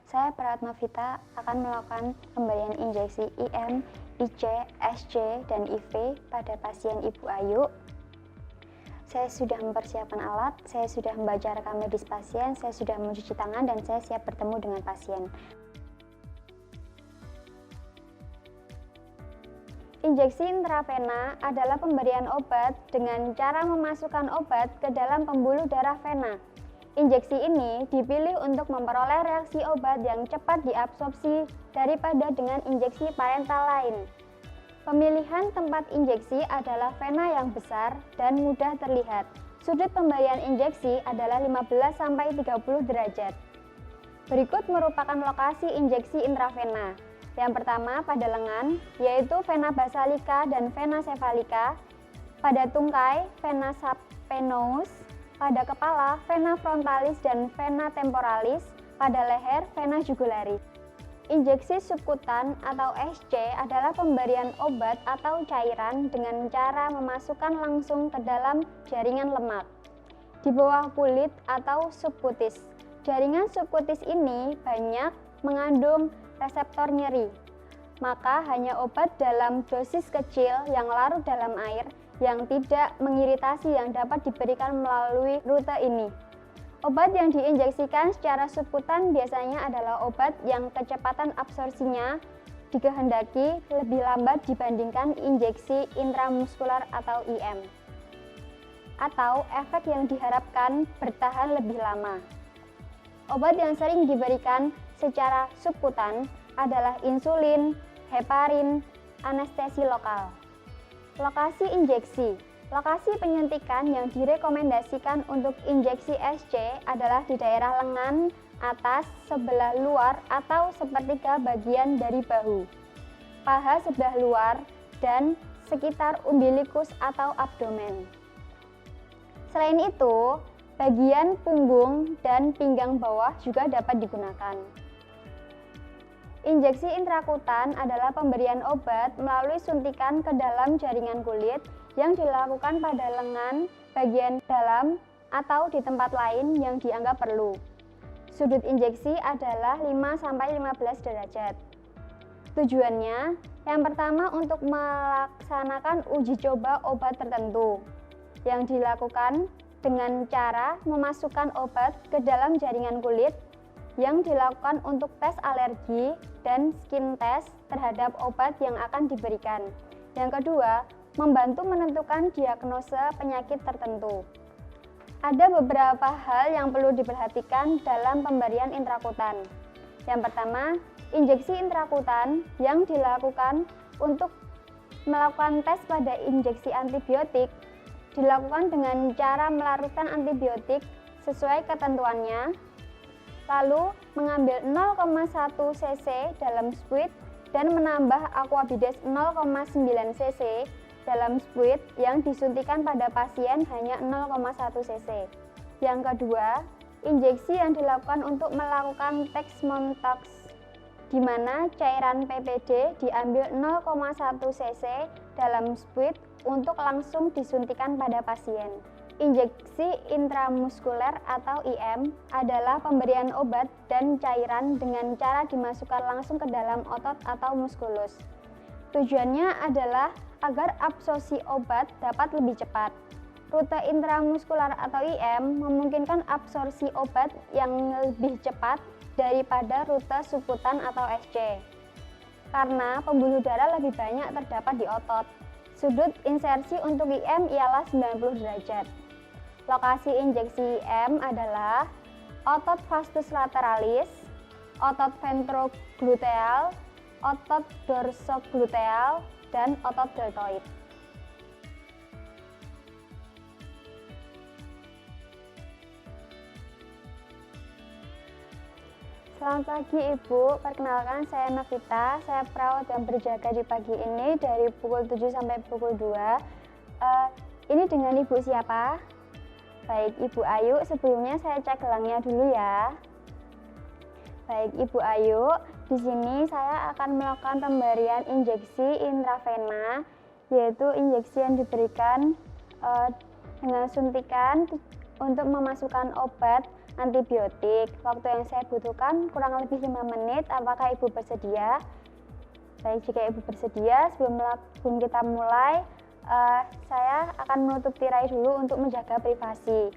Saya Pratnovita akan melakukan pemberian injeksi IM, IC, SC, dan IV pada pasien Ibu Ayu. Saya sudah mempersiapkan alat, saya sudah membaca rekam medis pasien, saya sudah mencuci tangan, dan saya siap bertemu dengan pasien. Injeksi intravena adalah pemberian obat dengan cara memasukkan obat ke dalam pembuluh darah vena. Injeksi ini dipilih untuk memperoleh reaksi obat yang cepat diabsorpsi daripada dengan injeksi parental lain. Pemilihan tempat injeksi adalah vena yang besar dan mudah terlihat. Sudut pemberian injeksi adalah 15-30 derajat. Berikut merupakan lokasi injeksi intravena. Yang pertama pada lengan, yaitu vena basalika dan vena cephalica. Pada tungkai, vena subpenosus. Pada kepala, vena frontalis dan vena temporalis. Pada leher, vena jugularis. Injeksi subkutan atau SC adalah pemberian obat atau cairan dengan cara memasukkan langsung ke dalam jaringan lemak di bawah kulit atau subkutis. Jaringan subkutis ini banyak mengandung reseptor nyeri, maka hanya obat dalam dosis kecil yang larut dalam air yang tidak mengiritasi yang dapat diberikan melalui rute ini. Obat yang diinjeksikan secara subkutan biasanya adalah obat yang kecepatan absorpsinya dikehendaki lebih lambat dibandingkan injeksi intramuskular atau IM, atau efek yang diharapkan bertahan lebih lama. Obat yang sering diberikan secara subkutan adalah insulin, heparin, anestesi lokal. Lokasi injeksi. Lokasi penyuntikan yang direkomendasikan untuk injeksi SC adalah di daerah lengan atas sebelah luar atau sepertiga bagian dari bahu, paha sebelah luar, dan sekitar umbilikus atau abdomen. Selain itu, bagian punggung dan pinggang bawah juga dapat digunakan. Injeksi intrakutan adalah pemberian obat melalui suntikan ke dalam jaringan kulit yang dilakukan pada lengan bagian dalam atau di tempat lain yang dianggap perlu. Sudut injeksi adalah 5-15 derajat. Tujuannya, yang pertama untuk melaksanakan uji coba obat tertentu yang dilakukan dengan cara memasukkan obat ke dalam jaringan kulit yang dilakukan untuk tes alergi dan skin test terhadap obat yang akan diberikan. Yang kedua, membantu menentukan diagnosa penyakit tertentu. Ada beberapa hal yang perlu diperhatikan dalam pemberian intrakutan. Yang pertama, injeksi intrakutan yang dilakukan untuk melakukan tes pada injeksi antibiotik dilakukan dengan cara melarutkan antibiotik sesuai ketentuannya, lalu mengambil 0,1 cc dalam spuit dan menambah aquabides 0,9 cc dalam spuit yang disuntikan pada pasien hanya 0,1 cc. Yang kedua, injeksi yang dilakukan untuk melakukan Dexmontase, di mana cairan PPD diambil 0,1 cc dalam spuit untuk langsung disuntikan pada pasien. Injeksi intramuskuler atau IM adalah pemberian obat dan cairan dengan cara dimasukkan langsung ke dalam otot atau muskulus. Tujuannya adalah agar absorpsi obat dapat lebih cepat. Rute intramuskular atau IM memungkinkan absorpsi obat yang lebih cepat daripada rute subkutan atau SC, karena pembuluh darah lebih banyak terdapat di otot. Sudut insersi untuk IM ialah 90 derajat. Lokasi injeksi IM adalah otot vastus lateralis, otot ventrogluteal, otot dorsogluteal, dan otot deltoid. Selamat pagi Ibu, perkenalkan saya Novita, saya perawat yang berjaga di pagi ini dari pukul 7 sampai pukul 2. Ini dengan Ibu siapa? Baik, Ibu Ayu, sebelumnya saya cek gelangnya dulu ya. Baik, Ibu Ayu, di sini saya akan melakukan pemberian injeksi intravena, yaitu injeksi yang diberikan dengan suntikan untuk memasukkan obat antibiotik. Waktu yang saya butuhkan kurang lebih 5 menit. Apakah Ibu bersedia? Baik, jika Ibu bersedia, sebelum kita mulai, saya akan menutup tirai dulu untuk menjaga privasi.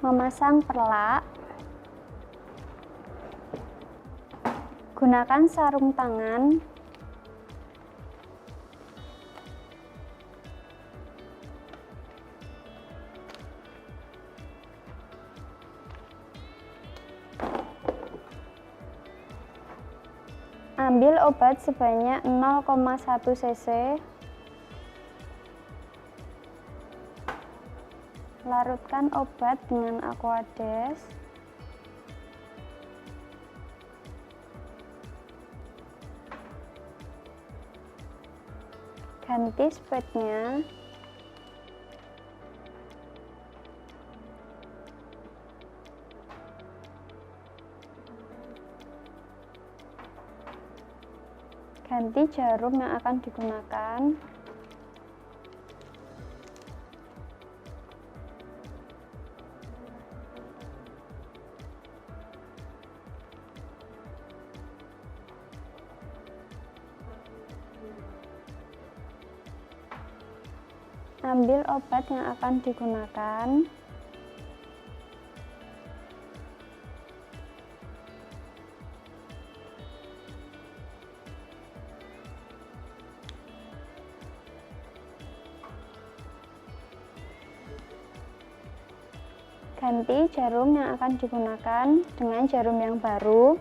Memasang perlak. Gunakan sarung tangan. Ambil obat sebanyak 0,1 cc. Larutkan obat dengan Aquades. Ganti spetnya. Ganti jarum yang akan digunakan. Ambil obat yang akan digunakan. Ganti jarum yang akan digunakan dengan jarum yang baru.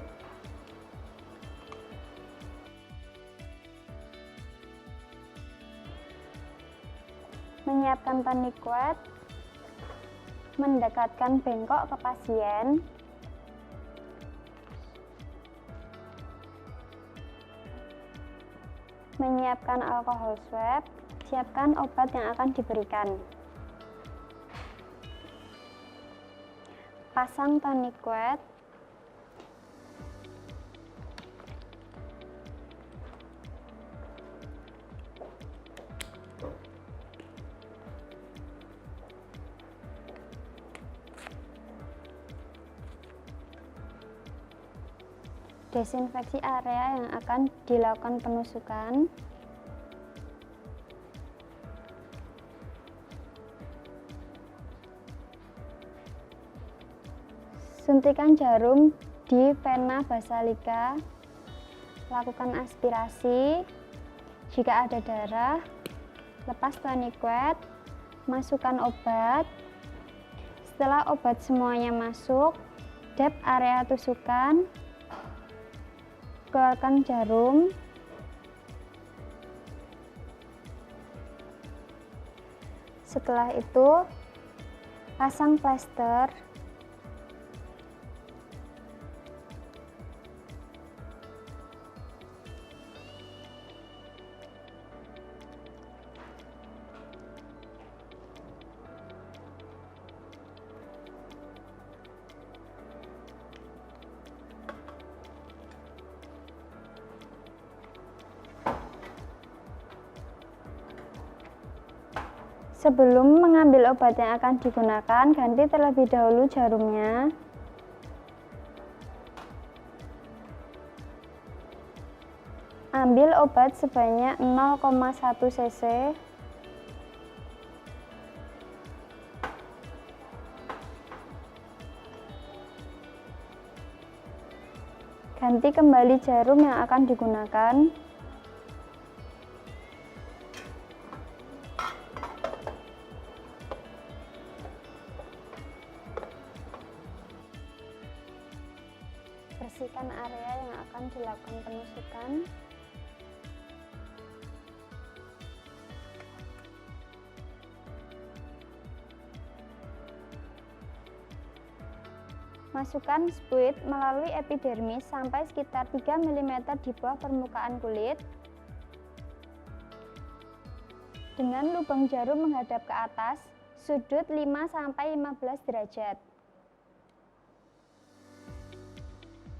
Menyiapkan tonic-quad, mendekatkan bengkok ke pasien. Menyiapkan alkohol swab, siapkan obat yang akan diberikan. Pasang tonic-quad. Desinfeksi area yang akan dilakukan penusukan. Suntikan jarum di vena basalika. Lakukan aspirasi. Jika ada darah, lepas tonic-quad, masukkan obat. Setelah obat semuanya masuk, dab area tusukan. Keluarkan jarum. Setelah itu, pasang plester. Sebelum mengambil obat yang akan digunakan, ganti terlebih dahulu jarumnya. Ambil obat sebanyak 0,1 cc. Ganti kembali jarum yang akan digunakan. Bersihkan area yang akan dilakukan penusukan. Masukkan spuit melalui epidermis sampai sekitar 3 mm di bawah permukaan kulit. Dengan lubang jarum menghadap ke atas, sudut 5-15 derajat.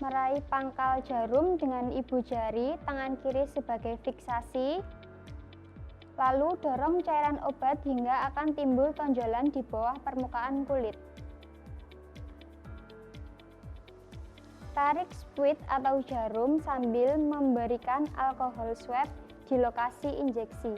Meraih pangkal jarum dengan ibu jari, tangan kiri sebagai fiksasi. Lalu dorong cairan obat hingga akan timbul tonjolan di bawah permukaan kulit. Tarik spuit atau jarum sambil memberikan alkohol swab di lokasi injeksi.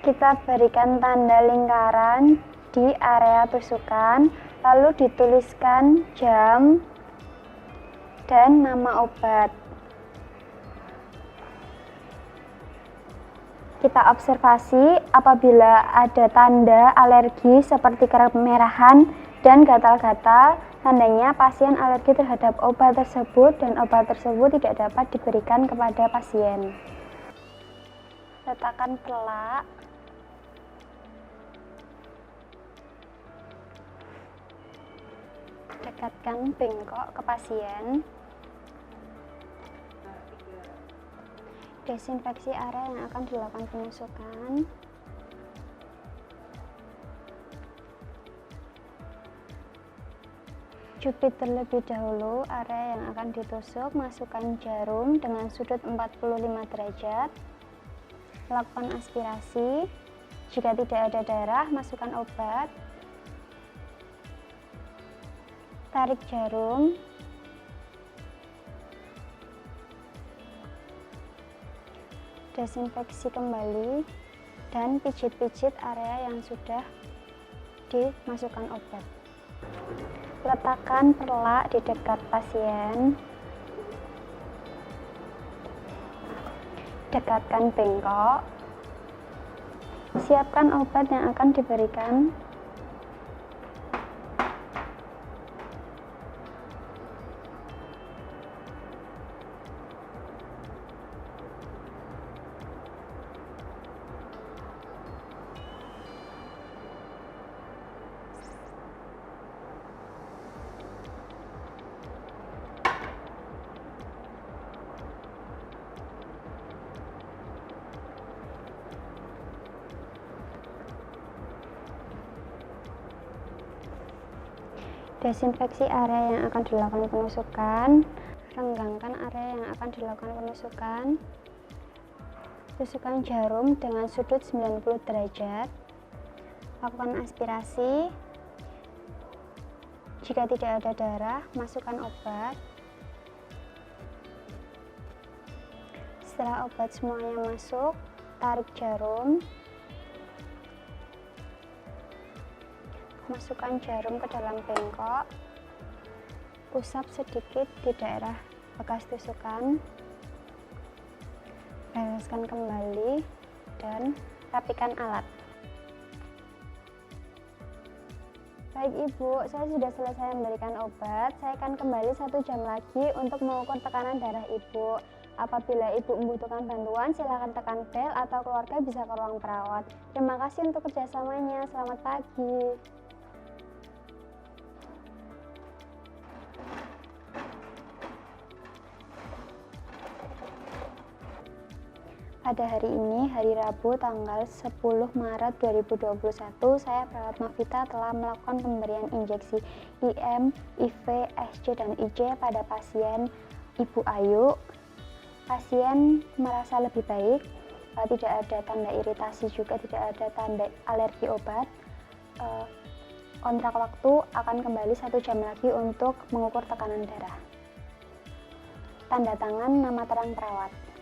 Kita berikan tanda lingkaran di area tusukan, lalu dituliskan jam dan nama obat. Kita observasi apabila ada tanda alergi seperti kemerahan dan gatal-gatal, tandanya pasien alergi terhadap obat tersebut dan obat tersebut tidak dapat diberikan kepada pasien. Letakkan pelak. Dekatkan bengkok ke pasien. Desinfeksi area yang akan dilakukan penusukan. Jepit terlebih dahulu area yang akan ditusuk, masukkan jarum dengan sudut 45 derajat. Lakukan aspirasi. Jika tidak ada darah, masukkan obat. Tarik jarum. Desinfeksi kembali dan pijit-pijit area yang sudah dimasukkan obat. Letakkan pelak di dekat pasien. Dekatkan bengkok. Siapkan obat yang akan diberikan. Desinfeksi area yang akan dilakukan penusukan. Renggangkan area yang akan dilakukan penusukan. Tusukkan jarum dengan sudut 90 derajat. Lakukan aspirasi. Jika tidak ada darah, masukkan obat. Setelah obat semuanya masuk, tarik jarum. Masukkan jarum ke dalam bengkok. Usap sedikit di daerah bekas tusukan. Bereskan kembali dan rapikan alat. Baik Ibu, saya sudah selesai memberikan obat. Saya akan kembali 1 jam lagi untuk mengukur tekanan darah Ibu. Apabila Ibu membutuhkan bantuan, silakan tekan bel atau keluarga bisa ke ruang perawat. Terima kasih untuk kerjasamanya. Selamat pagi. Pada hari ini, hari Rabu tanggal 10 Maret 2021, saya perawat Mavita telah melakukan pemberian injeksi IM, IV, SC, dan IC pada pasien Ibu Ayu. Pasien merasa lebih baik, tidak ada tanda iritasi juga, tidak ada tanda alergi obat. Kontrak waktu akan kembali 1 jam lagi untuk mengukur tekanan darah. Tanda tangan nama terang perawat.